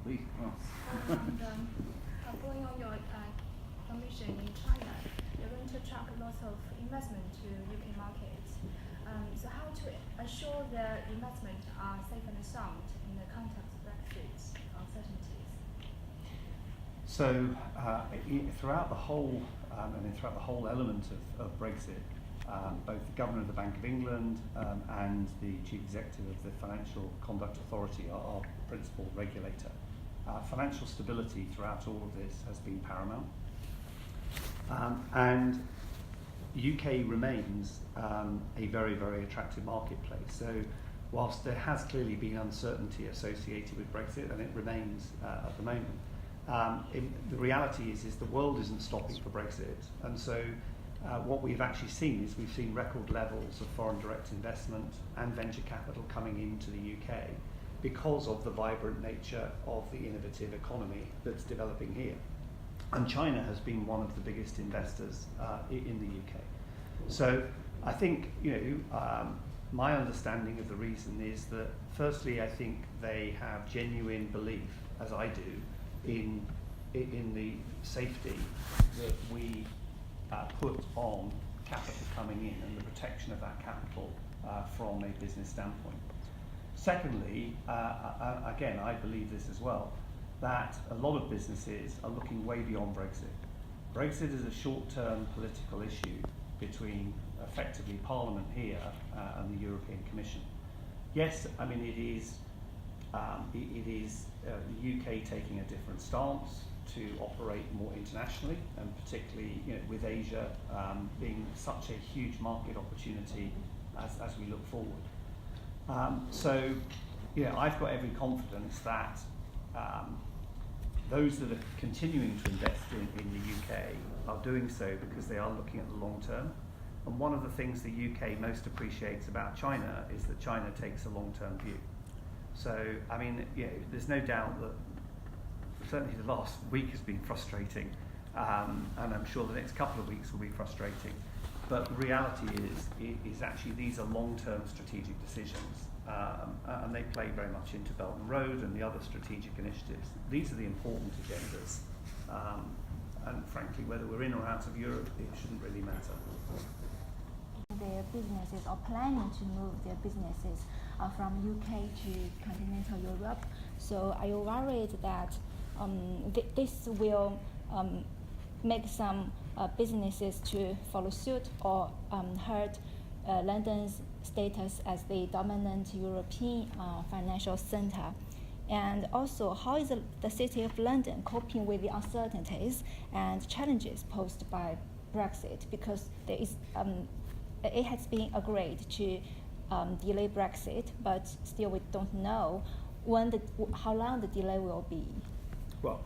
Please. Oh. Following on your commission in China, you're going to attract lots of investment to UK markets. So how to assure the investment are safe and sound in the context of Brexit uncertainties? So throughout the whole throughout the whole element of Brexit, both the Governor of the Bank of England and the Chief Executive of the Financial Conduct Authority, our principal regulator, financial stability throughout all of this has been paramount. And UK remains a very, very attractive marketplace. So whilst there has clearly been uncertainty associated with Brexit, and it remains at the moment, the reality is the world isn't stopping for Brexit. And so what we've actually seen is we've seen record levels of foreign direct investment and venture capital coming into the UK because of the vibrant nature of the innovative economy that's developing here. And China has been one of the biggest investors in the UK. So I think, my understanding of the reason is that, firstly, I think they have genuine belief, as I do, in the safety that we put on capital coming in and the protection of that capital from a business standpoint. Secondly, again, I believe this as well, that a lot of businesses are looking way beyond Brexit. Brexit is a short-term political issue between effectively Parliament here and the European Commission. Yes, I mean it is the UK taking a different stance to operate more internationally, and particularly with Asia being such a huge market opportunity as we look forward. So I've got every confidence that those that are continuing to invest in the UK are doing so because they are looking at the long term. And one of the things the UK most appreciates about China is that China takes a long-term view. So, I mean, there's no doubt that certainly the last week has been frustrating, and I'm sure the next couple of weeks will be frustrating. But the reality is actually these are long-term strategic decisions, and they play very much into Belt and Road and the other strategic initiatives. These are the important agendas, and frankly, whether we're in or out of Europe, it shouldn't really matter. Their businesses or planning to move their businesses from UK to continental Europe. So are you worried that this will make some businesses to follow suit or hurt London's status as the dominant European financial center? And also, how is the City of London coping with the uncertainties and challenges posed by Brexit? Because there is it has been agreed to delay Brexit, but still we don't know how long the delay will be. Well,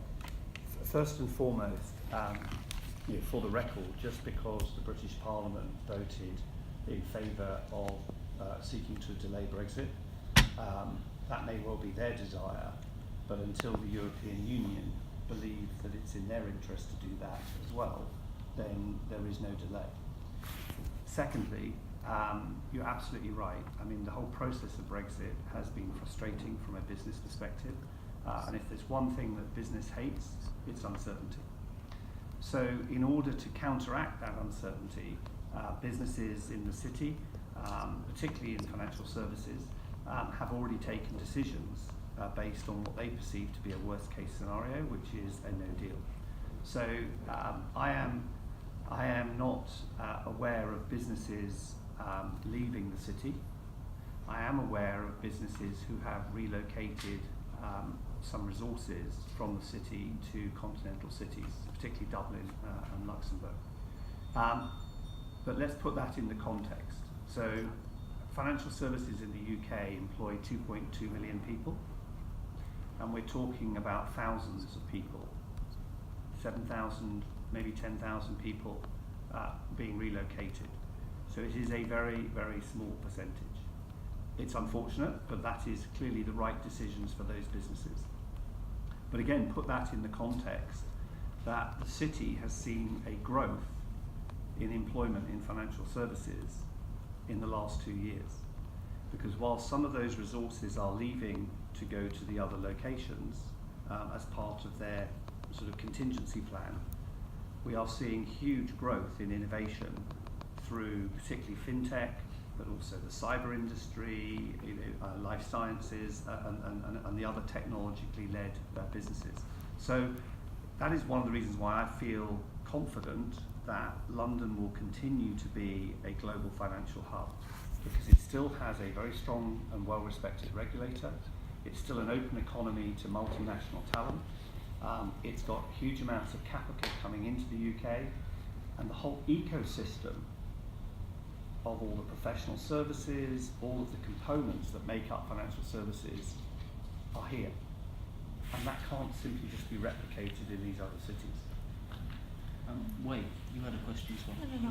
first and foremost, for the record, just because the British Parliament voted in favour of seeking to delay Brexit, that may well be their desire, but until the European Union believe that it's in their interest to do that as well, then there is no delay. Secondly, you're absolutely right. I mean, the whole process of Brexit has been frustrating from a business perspective, and if there's one thing that business hates, it's uncertainty. So in order to counteract that uncertainty, businesses in the city, particularly in financial services, have already taken decisions based on what they perceive to be a worst case scenario, which is a no deal. So I am not aware of businesses leaving the city. I am aware of businesses who have relocated some resources from the city to continental cities, particularly Dublin and Luxembourg. But let's put that in the context. So financial services in the UK employ 2.2 million people, and we're talking about thousands of people, 7,000, maybe 10,000 people being relocated. So it is a very, very small percentage. It's unfortunate, but that is clearly the right decisions for those businesses. But again, put that in the context that the city has seen a growth in employment in financial services in the last 2 years. Because while some of those resources are leaving to go to the other locations, as part of their sort of contingency plan. We are seeing huge growth in innovation through particularly fintech, but also the cyber industry, life sciences, and the other technologically led businesses. So that is one of the reasons why I feel confident that London will continue to be a global financial hub, because it still has a very strong and well-respected regulator. It's still an open economy to multinational talent. It's got huge amounts of capital coming into the UK, and the whole ecosystem of all the professional services, all of the components that make up financial services are here. And that can't simply just be replicated in these other cities. Wade, you had a question as well. No.